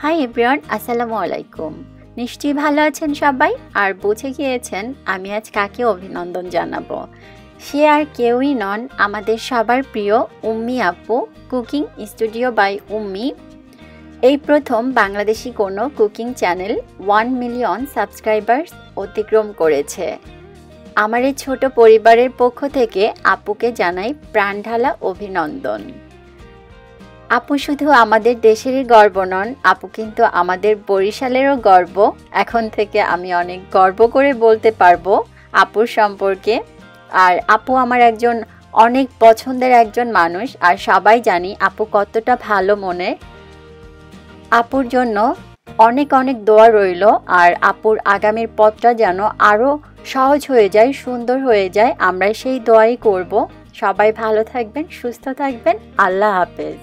Hi everyone, আসসালামু আলাইকুম। নিশ্চয়ই ভালো আছেন সবাই। আর বুঝে গিয়েছেন আমি আজ কাকে অভিনন্দন জানাবো। সে আর কেউই নন, আমাদের সবার প্রিয় উম্মি আপু, কুকিং স্টুডিও বাই উম্মি। এই প্রথম বাংলাদেশি কোনো কুকিং চ্যানেল 1 মিলিয়ন সাবস্ক্রাইবার্স অতিক্রম করেছে। আমার এই ছোট পরিবারের পক্ষ থেকে আপুকে জানাই প্রাণঢালা অভিনন্দন। আপু শুধু আমাদের দেশেরই গর্ব নন, আপু কিন্তু আমাদের বরিশালেরও গর্ব। এখন থেকে আমি অনেক গর্ব করে বলতে পারবো আপুর সম্পর্কে। আর আপু আমার অনেক পছন্দের একজন মানুষ, আর সবাই জানি আপু কতটা ভালো মনে। আপুর জন্য অনেক অনেক দোয়া রইল, আর আপুর আগামীর পথটা যেন আরও সহজ হয়ে যায়, সুন্দর হয়ে যায়। আমরা সেই দোয়াই করব। সবাই ভালো থাকবেন, সুস্থ থাকবেন। আল্লাহ হাফেজ।